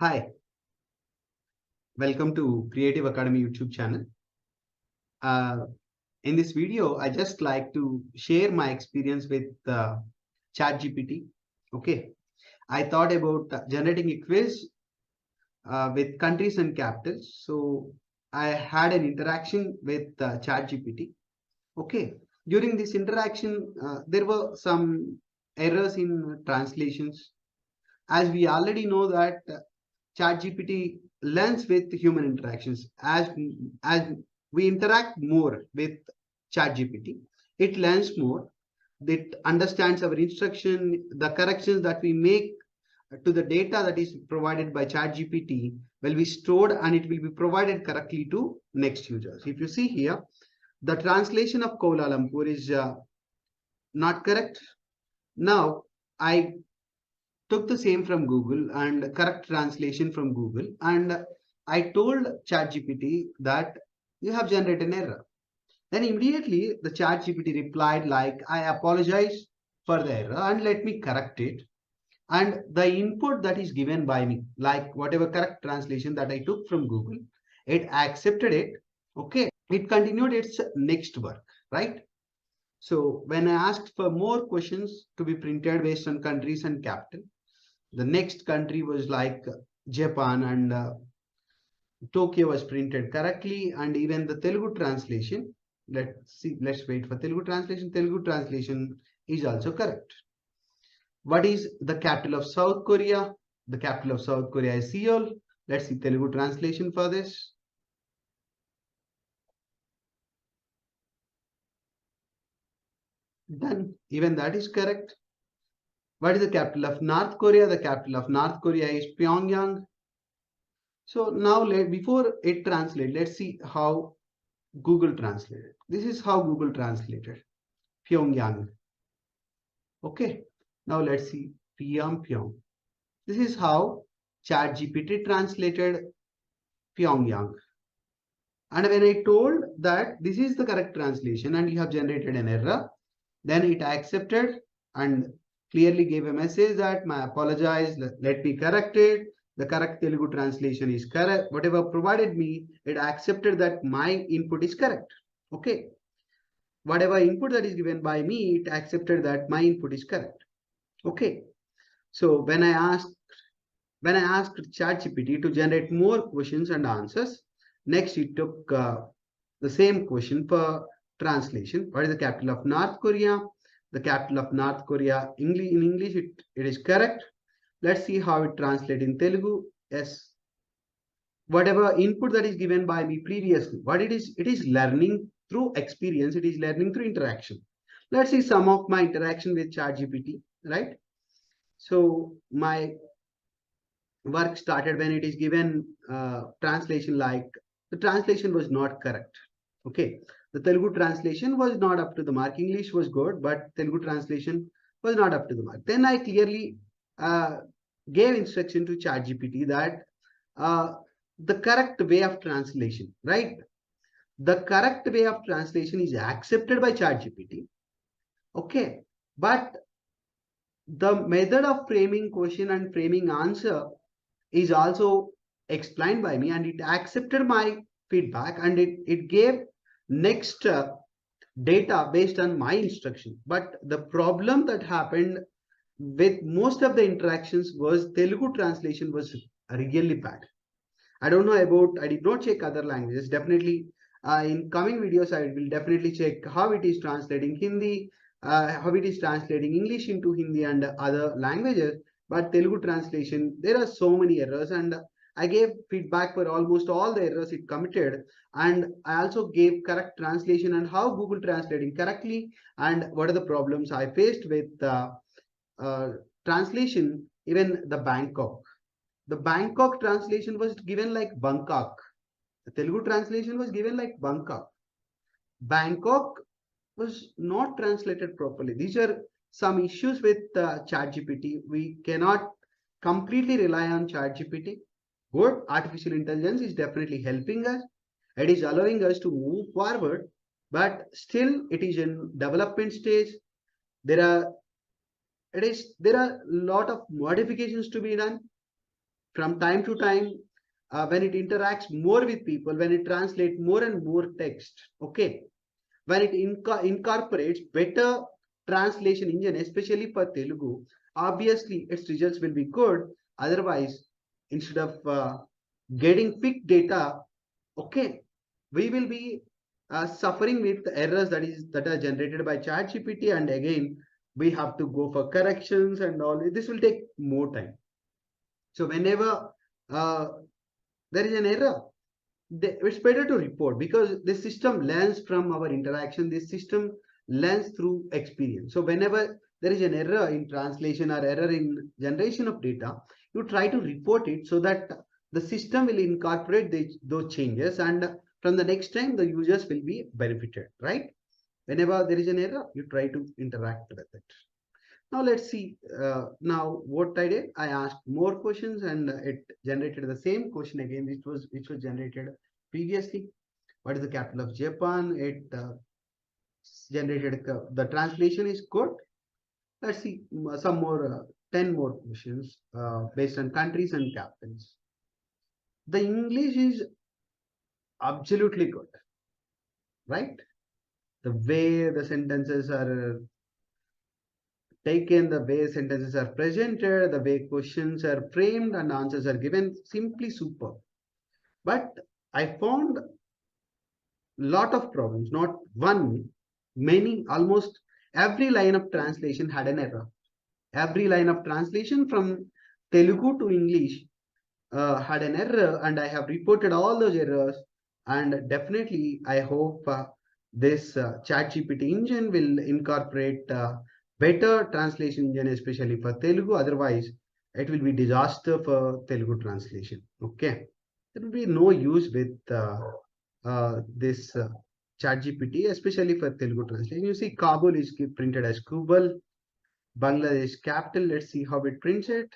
Hi, welcome to Creative Academy YouTube channel. Uh, in this video, I just like to share my experience with ChatGPT. Okay, I thought about generating a quiz with countries and capitals. So I had an interaction with ChatGPT. Okay, during this interaction, there were some errors in translations. As we already know that ChatGPT learns with human interactions. As we interact more with ChatGPT, it learns more. It understands our instruction, the corrections that we make to the data that is provided by ChatGPT will be stored and it will be provided correctly to next users. If you see here, the translation of Kuala Lumpur is not correct. Now, I took the same from Google and correct translation from Google. And I told ChatGPT that you have generated an error. Then immediately the ChatGPT replied like, I apologize for the error and let me correct it. And the input that is given by me, like whatever correct translation that I took from Google, it accepted it. Okay. It continued its next work, right? So when I asked for more questions to be printed based on countries and capital, the next country was like Japan, and Tokyo was printed correctly, and even the Telugu translation. Let's wait for Telugu translation. Telugu translation is also correct. What is the capital of South Korea? The capital of South Korea is Seoul. Let's see Telugu translation for this. Done. Even that is correct. What is the capital of North Korea? The capital of North Korea is Pyongyang. So now before it translates, let's see how Google translated. This is how Google translated Pyongyang. Okay. Now let's see Pyongyang. This is how ChatGPT translated Pyongyang. And when I told that this is the correct translation and you have generated an error, then it accepted and clearly gave a message that my apologize, let me correct it. The correct Telugu translation is correct. Whatever provided me, it accepted that my input is correct. Okay. Whatever input that is given by me, it accepted that my input is correct. Okay. So when I asked ChatGPT to generate more questions and answers, next it took the same question for translation. What is the capital of North Korea? The capital of North Korea, in English, it is correct. Let's see how it translates in Telugu. Yes. Whatever input that is given by me previously, what it is learning through experience. It is learning through interaction. Let's see some of my interaction with ChatGPT, right? So my work started when it is given translation like the translation was not correct. Okay. The Telugu translation was not up to the mark. English was good, but Telugu translation was not up to the mark. Then I clearly gave instruction to ChatGPT that the correct way of translation, right? The correct way of translation is accepted by ChatGPT. Okay. But the method of framing question and framing answer is also explained by me, and it accepted my feedback and it gave next data based on my instruction. But the problem that happened with most of the interactions was Telugu translation was really bad. I don't know about, I did not check other languages. Definitely in coming videos, I will definitely check how it is translating Hindi, how it is translating English into Hindi and other languages. But Telugu translation, there are so many errors, and I gave feedback for almost all the errors it committed. And I also gave correct translation and how Google translating correctly and what are the problems I faced with translation, even the Bangkok. The Bangkok translation was given like Bangkok. The Telugu translation was given like Bangkok. Bangkok was not translated properly. These are some issues with ChatGPT. We cannot completely rely on ChatGPT. Good, artificial intelligence is definitely helping us. It is allowing us to move forward, but still it is in development stage. There are a lot of modifications to be done. from time to time, when it interacts more with people, when it translates more and more text, okay, when it incorporates better translation engine, especially for Telugu, obviously its results will be good. Otherwise, instead of getting fake data, okay, we will be suffering with errors that are generated by ChatGPT, and again we have to go for corrections and all. This will take more time. So whenever uh, there is an error, it's better to report, because the system learns from our interaction. This system learns through experience. So whenever there is an error in translation or error in generation of data, you try to report it so that the system will incorporate those changes, and from the next time the users will be benefited, right? Whenever there is an error, you try to interact with it. Now let's see. Now what I did, I asked more questions, and it generated the same question again, which was generated previously. What is the capital of Japan? It generated the translation is good. Let's see some more 10 more questions based on countries and capitals. The English is absolutely good, right? The way the sentences are taken, the way sentences are presented, the way questions are framed and answers are given, simply superb. But I found lot of problems, not one, many, almost every line of translation had an error. Every line of translation from Telugu to English had an error, and I have reported all those errors. And definitely, I hope this ChatGPT engine will incorporate better translation engine, especially for Telugu. Otherwise, it will be disaster for Telugu translation. Okay, there will be no use with this ChatGPT, especially for Telugu translation. You see, Kabul is printed as Kubal, Bangladesh capital. Let's see how it prints it.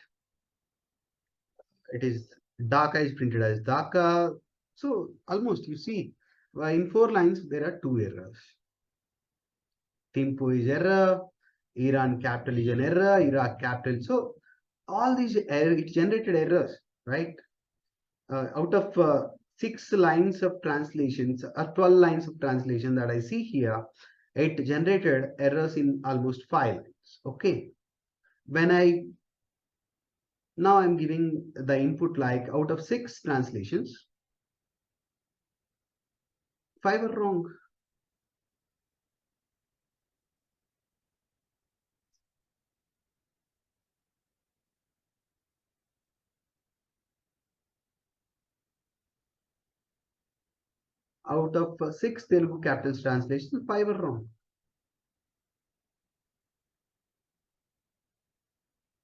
It is Dhaka is printed as Dhaka. So almost you see, in 4 lines there are 2 errors. Thimphu is error, Iran capital is an error, Iraq capital. So all these it generated errors, right? Out of 6 lines of translations or 12 lines of translation that I see here, it generated errors in almost 5 lines. Okay. When I now I'm giving the input, like out of 6 translations, 5 are wrong. Out of 6 Telugu capitals translations, 5 are wrong.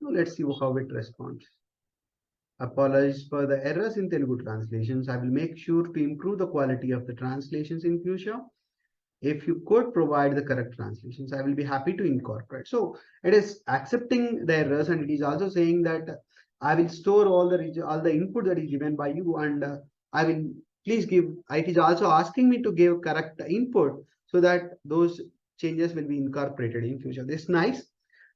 Now let's see how it responds. Apologies for the errors in Telugu translations. I will make sure to improve the quality of the translations in future. If you could provide the correct translations, I will be happy to incorporate. So it is accepting the errors, and it is also saying that I will store all the input that is given by you, and I will please give. It is also asking me to give correct input so that those changes will be incorporated in future. This nice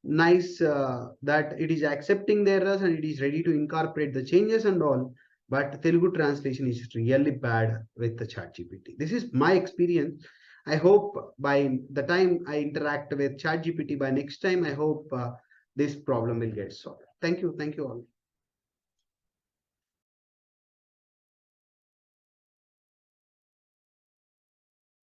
that it is accepting the errors and it is ready to incorporate the changes and all. But Telugu translation is really bad with the ChatGPT. This is my experience. I hope by the time I interact with ChatGPT by next time, I hope this problem will get solved. Thank you. Thank you all.